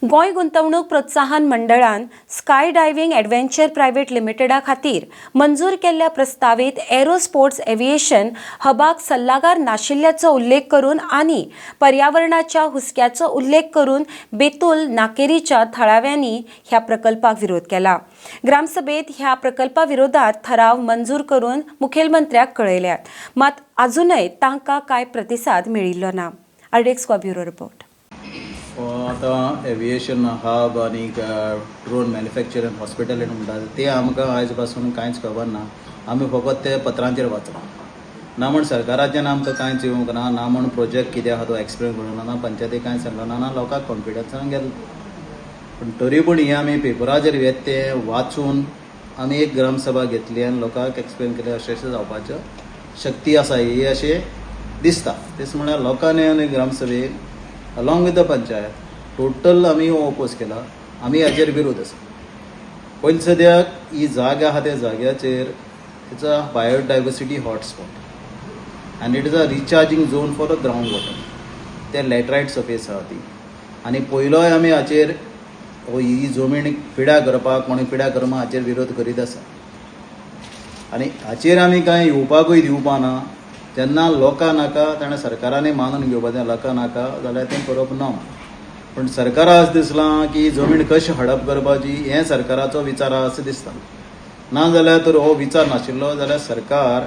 गोंय गुंतवणूक प्रोत्साहन मंडळान स्काय डायव्हिंग एडव्हेंचर प्रायव्हेट लिमिटेडा खातीर मंजूर केल्ल्या प्रस्तावित एरो स्पोर्ट्स एव्हिएशन हबाक सल्लागार नाशिल्ल्याचो उल्लेख करून आनी पर्यावरणाच्या हुस्क्याचो उल्लेख करून बेतूल नाकेरीच्या थळाव्यांनी ह्या प्रकल्पाक विरोध केला। ग्रामसभेत ह्या प्रकल्पा विरोधात ठराव मंजूर करून मुखेलमंत्र्याक कळयल्यात, मात अजूनय तांकां कांय प्रतिसाद मेळिल्लो ना। आरडेक्स ब्युरो रिपोर्ट। आता एव्हिएशन हब आणि ड्रोन मॅन्युफॅक्चरिंग हॉस्पिटल म्हणटात ते आमकां आयज पासून कांयच खबर ना। आमी फकत ते पत्रांचेर वाचलां ना म्हण सरकाराच्यान आमकां कांयच येवंक ना म्हण प्रोजेक्ट कितें आहा तो एक्सप्लेन करूंक ना, पंचायतीक कांय सांगलो ना, लोकांक कॉन्फिडन्सान गेलो। पण तरी पूण हे आमी पेपराचेर येत ते वाचून आमी एक ग्रामसभा घेतली आनी लोकांक एक्सप्लेन केलें अशें अशें जावपाच्यो शक्ती आसा ही अशें दिसता। तेच म्हळ्यार लोकांनी आनी ग्रामसभेक along with the panchayat total आमी ओपोज केला, आमी हाचेर विरोध आसा। पयलीं सद्याक ही जागा आहा त्या जाग्याचेर इट्स अ बायोडायवर्सिटी हॉटस्पॉट आनी it is a recharging zone for the ground water. ते लॅटरायट सर्फेस आहा ती आनी पयलोय आमी हाचेर ही जमीन पिड्या करपाक कोणी पिड्या करमा हाचेर विरोध करीत आसा आनी हाचेर आमी कांय येवपाकूय दिवपा ना। जेन्ना लोकां नाका तेन्ना सरकारांनी मानून घेवपाचें, लोकां नाका जाल्यार तें करप ना। पण सरकारा अशें दिसलां की जमीन कशी हडप करपाची हें सरकाराचो विचार आहा अशें दिसता। ना जाल्यार तर हो विचार नाशिल्लो जाल्यार सरकार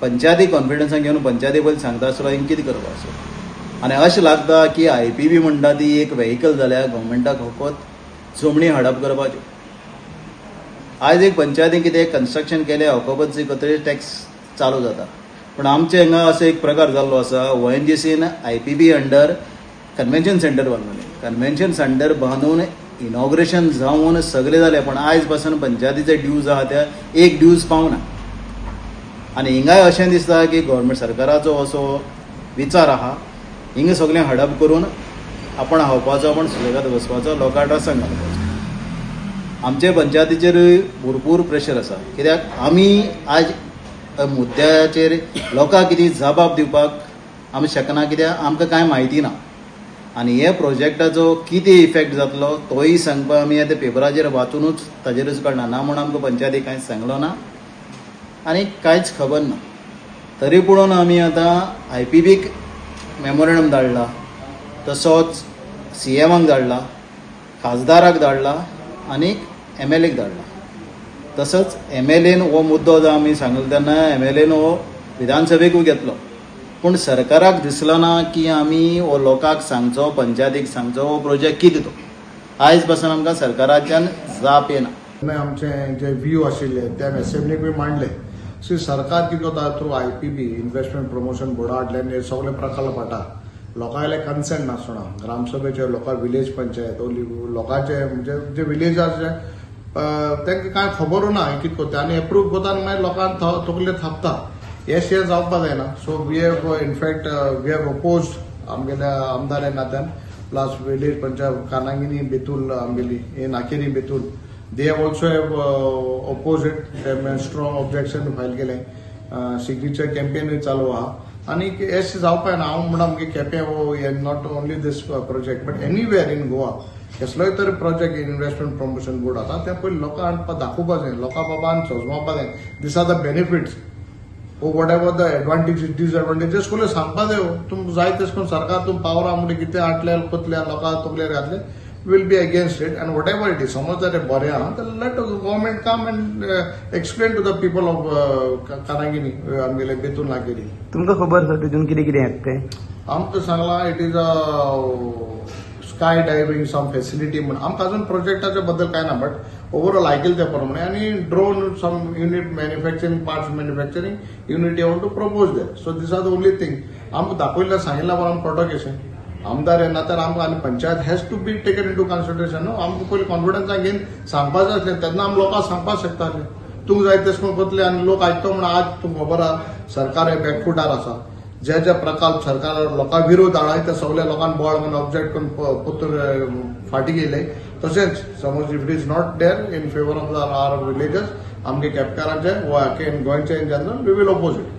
पंचायती कॉन्फिडन्सान घेवन पंचायती पयलीं सांगता आसलो हिंग कितें करपाचो। आनी अशें लागता की IPB म्हणटा ती एक व्हेहिकल जाल्या गव्हर्मेंटाक फकत जमनी हडप करपाच्यो। आयज एक पंचायतीन कितें कन्स्ट्रक्शन केलें ऑक्युपन्सी कतरी टॅक्स चालू जाता, पण आमचे हांगा असो एक प्रकार जाल्लो आसा। ONGCन IPB अंडर कन्व्हेन्शन सेंटर बांदलें, कन्व्हेन्शन सेंटर बांदून इनॉग्रेशन जावन सगळें जालें, पण आयज पासून पंचायतीचे ड्यूज आहा त्या एक ड्यूज पावना। आनी हिंगाय अशें दिसता की गव्हर्मेंट सरकाराचो असो विचार आहा हिंग सगळें हडप करून आपण हावपाचो, आपण सुसेगाद वचपाचो, लोकां त्रासांक घालपाचो। आमचे पंचायतीचेर भरपूर प्रेशर आसा, कित्याक आमी आज मुद्द्याचेर लोकांक कितें जबाब दिवपाक आमी शकना, कित्याक आमकां कांय म्हायती ना। आनी हे प्रोजेक्टाचो कितें इफेक्ट जातलो तोय सांगपाक आमी आतां पेपराचेर वाचूनच ताजेरूच कळना ना म्हूण आमकां पंचायतीक कांयच सांगलो ना आनी कांयच खबर ना। तरी पूण आमी आतां IPBक मेमोरेंडम धाडला, तसोच CMक धाडला, खासदाराक धाडला आनी MLAक धाडला। तसोच MLAन हो मुद्दो जो आमी सांगलो तेन्ना MLAन हो विधानसभेकूय घेतलो, पूण सरकाराक दिसलो ना की आमी हो लोकांक सांगचो, पंचायतीक सांगचो हो प्रोजेक्ट कितें तो। आयज पासून आमकां सरकाराच्यान जाप येना। आमचे जे व्यू आशिल्ले ते असेंब्लीकूय मांडले। सो सरकार कितें करता थ्रू IPB इन्व्हेस्टमेंट प्रमोशन बोर्डा हाडल्यान हे सगळे प्रकल्प हाडटा। लोकांले कन्सेंट नासतना ग्रामसभेचे लोकां विलेज पंचायत लोकांचे म्हणजे जे विलेजाचे तांकां कांय खबरूच ना कितें करता आनी एप्रूव करता आनी मागीर लोकांक तकले थापता। हे शेअर जावपाक जायना। So we have in fact we have opposed आमगेल्या आमदार नात्यान प्लस विलेज पंचायत कानागिनी बेतूल आमगेली हे नाकेरी Betul they also have oppose it, ते स्ट्रॉंग ऑब्जेक्शन फायल केलें। सिग्नेचर कॅम्पेनूय चालू आहा आनी अशें जावपाक ना। हांव म्हणटा आमगे केपें हो not only this project but anywhere in Goa कसलोय तरी प्रोजेक्ट इन्व्हेस्टमेंट प्रमोशन बोर्ड आसा ते पयलीं लोकांक हाडपाक दाखोवपाक जाय, लोकां बाबान सोजमावपाक जाय these are the benefits or whatever the advantages disadvantages कोले सांगपाक जाय। तुमकां जाय तशें करून सरकार तुम पावर आहा म्हणटा कितें हाडले कोतले लोकां तकलेर घातले will be against it and whatever it is. समज जर बरें आहा जाल्यार let government come and explain to the people of Canaguinim आमगेले बेतूल नाकेरी। तुमकां खबर आसा तितून कितें कितें येता तें? आमकां सांगलां it is a skydiving some facility म्हणून। आमकां अजून प्रोजेक्टाच्या बद्दल कांय ना बट ओवरऑल आयकलें ते प्रमाणे आनी drone some unit manufacturing parts manufacturing unit you want to propose there. So this are the only thing आमकां दाखयलें सांगिल्लें पण आमकां कळटा कशें आमदार येना तर आमकां आनी panchayat has to be taken into consideration न्हू। आमकां पयलीं कॉन्फिडन्सान घेवन सांगपाक जाय आसलें तेन्ना आमी लोकांक सांगपाक शकताले तुमकां जाय तशें करून करतले आनी लोक आयकता म्हण आज तुमकां खबर आहा सरकार हे बॅकफुटार आसा। जे जे प्रकल्प सरकार लोकां विरोध हाडाय ते सगळ्या लोकांनी बळ म्हणून ऑब्जेक्ट करून पोतून फाटी गेले। तशेंच समज if it is not there in favour of our villagers आमगे केपकारांचे वा गोंयचे in general we will oppose it.